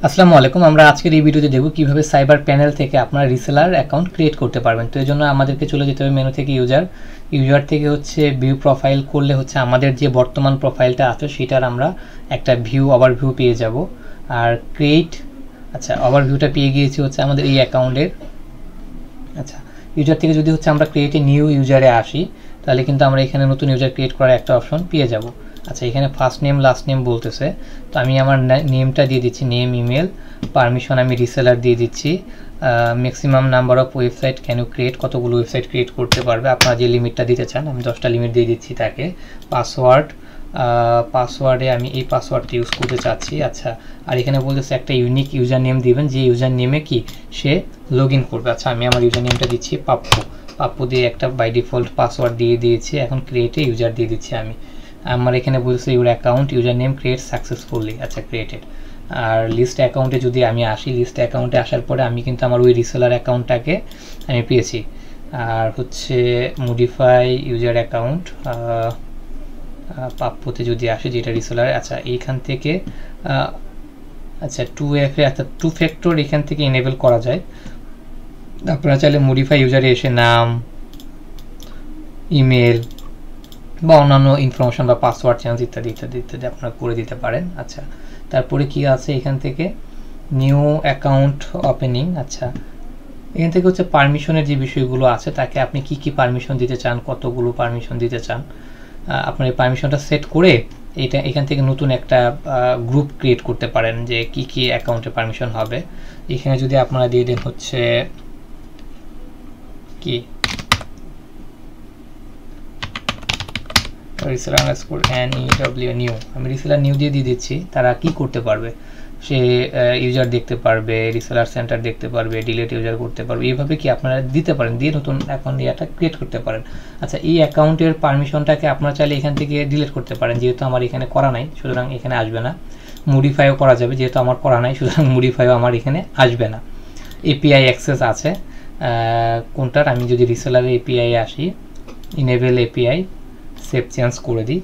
আসসালামু আলাইকুম। আমরা আজকের এই ভিডিওতে দেখব কিভাবে সাইবার প্যানেল থেকে আপনারা রিসেলার অ্যাকাউন্ট ক্রিয়েট করতে পারবেন। তো এর জন্য আমাদেরকে চলে যেতে হবে মেনু থেকে ইউজার থেকে হচ্ছে ভিউ প্রোফাইল করলে হচ্ছে আমাদের যে বর্তমান প্রোফাইলটা আছে সেটার আমরা একটা ওভারভিউ পেয়ে যাব। আর ক্রিয়েট ওভারভিউটা পেয়ে গিয়েছি হচ্ছে আমাদের এই অ্যাকাউন্টের। ইউজার থেকে যদি হচ্ছে আমরা ক্রিয়েট এ নিউ ইউজারে আসি তাহলে কিন্তু আমরা এখানে নতুন ইউজার ক্রিয়েট করার একটা অপশন পেয়ে যাব। এখানে ফার্স্ট নেম লাস্ট নেম বলতেছে, তো আমি আমার নেমটা দিয়ে দিচ্ছি, নেম, ইমেল, পারমিশন আমি রিসেলার দিয়ে দিচ্ছি, maximum number of website can you create, কতগুলো ওয়েবসাইট ক্রিয়েট করতে পারবে আপনারা যে লিমিটটা দিতে চান, আমি 10টা লিমিট দিয়ে দিচ্ছি তাকে। পাসওয়ার্ডে আমি এই পাসওয়ার্ডটা ইউজ করতে চাচ্ছি। আর এখানে বলতেছে একটা ইউনিক ইউজার নেম দিবেন, যে ইউজার নেমে কি সে লগ ইন করবে। আমি আমার ইউজার নেমটা দিচ্ছি পাপ্পু দিয়ে একটা বাই ডিফল্ট পাসওয়ার্ড দিয়ে দিয়েছি। এখন ক্রিয়েটে ইউজার দিয়ে দিচ্ছি আমি। আমার এখানে বলছে your account user name create successfully, created. আর লিস্ট অ্যাকাউন্টে যদি আমি আসি, লিস্ট অ্যাকাউন্টে আসার পরে আমি কিন্তু আমার ওই রিসেলার অ্যাকাউন্টটাকে আমি পেয়েছি। আর হচ্ছে মডিফাই ইউজার অ্যাকাউন্ট, পাপ্পুতে যদি আসে যেটা রিসেলার, এইখান থেকে টু ফ্যাক্টর এখান থেকে এনেবল করা যায়। আপনারা চাইলে মডিফাই ইউজারে এসে নাম, ইমেল বা অন্যান্য ইনফরমেশন বা পাসওয়ার্ড চেঞ্জ ইত্যাদি ইত্যাদি ইত্যাদি আপনারা করে দিতে পারেন। তারপরে কি আছে এখান থেকে নিউ অ্যাকাউন্ট ওপেনিং। এখান থেকে হচ্ছে পারমিশনের যে বিষয়গুলো আছে, তাকে আপনি কি কি পারমিশন দিতে চান, কতগুলো পারমিশন দিতে চান, আপনার এই পারমিশনটা সেট করে এখান থেকে নতুন একটা গ্রুপ ক্রিয়েট করতে পারেন যে কি কি অ্যাকাউন্টে পারমিশন হবে। এখানে যদি আপনারা দিয়ে দেন হচ্ছে কি রিসেলার নিউ, আমি রিসেলার নিউ দিয়ে দিচ্ছি। তারা কি করতে পারবে, সে ইউজার দেখতে পারবে, রিসেলার সেন্টার দেখতে পারবে, ডিলিট ইউজার করতে পারবে। এইভাবে কি আপনারা দিতে পারেন, দিয়ে নতুন অ্যাকাউন্ট এটা ক্রিয়েট করতে পারেন। এই অ্যাকাউন্টের পারমিশনটাকে আপনারা চাইলে এখান থেকে ডিলিট করতে পারেন, যেহেতু আমার এখানে করা নাই সুতরাং এখানে আসবে না। মডিফাইও করা যাবে, যেহেতু আমার করা নাই সুতরাং মডিফাইও আমার এখানে আসবে না। এপিআই অ্যাক্সেস আছে কোনটার, আমি যদি রিসেলারের এপিআই আসি, ইনেবল এপিআই, সেভ চেঞ্জ করে দিই।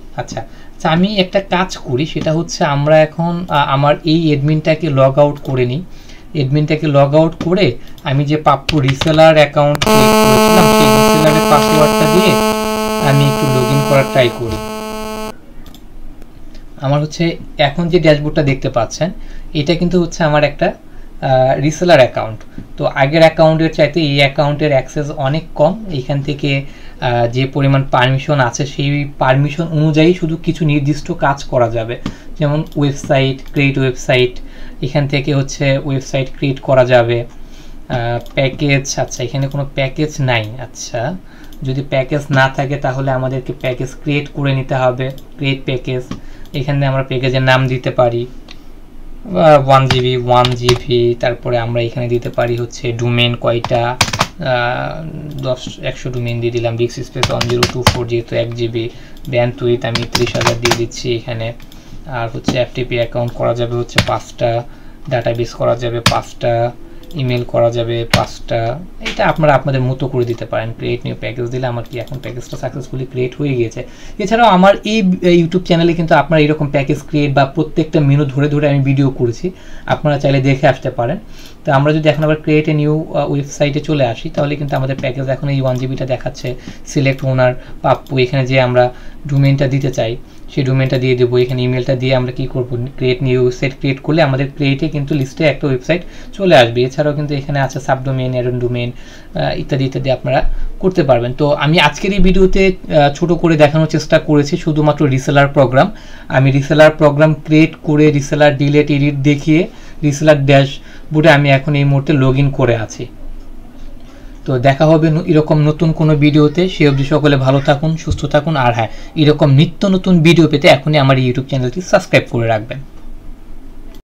আমি একটা কাজ করি, সেটা হচ্ছে আমরা এখন আমার এই অ্যাডমিনটাকে লগ আউট করে নিই। অ্যাডমিনটাকে লগ আউট করে আমি যে পাপ্পু রিসেলার অ্যাকাউন্ট ক্রিয়েট করেছিলাম সেই রিসেলারের পাসওয়ার্ডটা দিয়ে আমি একটু লগ ইন করার ট্রাই করি। আমার হচ্ছে এখন যে ড্যাশবোর্ডটা দেখতে পাচ্ছেন এটা কিন্তু হচ্ছে আমার একটা রিসেলার অ্যাকাউন্ট। তো আগের অ্যাকাউন্টের চাইতে এই অ্যাকাউন্টের অ্যাক্সেস অনেক কম। এইখান থেকে যে পরিমাণ পারমিশন আছে সেই পারমিশন অনুযায়ী শুধু কিছু নির্দিষ্ট কাজ করা যাবে, যেমন ওয়েবসাইট ক্রিয়েট, ওয়েবসাইট এখান থেকে হচ্ছে ওয়েবসাইট ক্রিয়েট করা যাবে। প্যাকেজ, এখানে কোনো প্যাকেজ নাই। যদি প্যাকেজ না থাকে তাহলে আমাদেরকে প্যাকেজ ক্রিয়েট করে নিতে হবে, ক্রিয়েট প্যাকেজ। এখানে আমরা প্যাকেজের নাম দিতে পারি 1 GB, তারপরে আমরা এখানে দিতে পারি হচ্ছে ডোমেন কয়টা, 100 ডোমেন দিয়ে দিলাম, ডিস্ক স্পেস 1024 যেহেতু 1 GB, ব্যান্ডউইথ আমি 30,000 দিয়ে দিচ্ছি এখানে। আর হচ্ছে এফটিপি অ্যাকাউন্ট করা যাবে হচ্ছে 5টা, ডাটাবেস করা যাবে 5টা, ইমেল করা যাবে 5টা। এটা আপনারা আপনাদের মতো করে দিতে পারেন। ক্রিয়েট নিউ প্যাকেজ দিলে আমার কি এখন প্যাকেজটা সাকসেসফুলি ক্রিয়েট হয়ে গিয়েছে। এছাড়াও আমার এই ইউটিউব চ্যানেলে কিন্তু আপনারা এরকম প্যাকেজ ক্রিয়েট বা প্রত্যেকটা মেনু ধরে ধরে আমি ভিডিও করেছি, আপনারা চাইলে দেখে আসতে পারেন। তো আমরা যদি এখন আবার ক্রিয়েট এ নিউ ওয়েবসাইটে চলে আসি তাহলে কিন্তু আমাদের প্যাকেজ এখন এই 1 GBটা দেখাচ্ছে। সিলেক্ট ওনার পাপ্পু, এখানে যে আমরা ডোমেনটা দিতে চাই সেই ডোমেনটা দিয়ে দেবো। এখানে ইমেলটা দিয়ে আমরা কি করব, ক্রিয়েট নিউ ওয়েবসাইট ক্রিয়েট করলে আমাদের ক্রিয়েটে কিন্তু লিস্টে একটা ওয়েবসাইট চলে আসবে। এছাড়াও কিন্তু এখানে আছে সাবডোমেন, অ্যারন ডোমেন ইত্যাদি ইত্যাদি আপনারা করতে পারবেন। তো আমি আজকের এই ভিডিওতে ছোট করে দেখানোর চেষ্টা করেছি শুধুমাত্র রিসেলার প্রোগ্রাম। আমি রিসেলার প্রোগ্রাম ক্রিয়েট করে রিসেলার ডিলিট এডিট দেখিয়ে রিসেলার ড্যাশবোর্ডে আমি এখন এই মুহূর্তে লগ ইন করে আছি। তো দেখা হবে এরকম নতুন কোনো ভিডিওতে। সে অবধি সকলে ভালো থাকুন, সুস্থ থাকুন। আর হ্যাঁ, এরকম নিত্য নতুন ভিডিও পেতে এখনই আমার ইউটিউব চ্যানেলটি সাবস্ক্রাইব করে রাখবেন।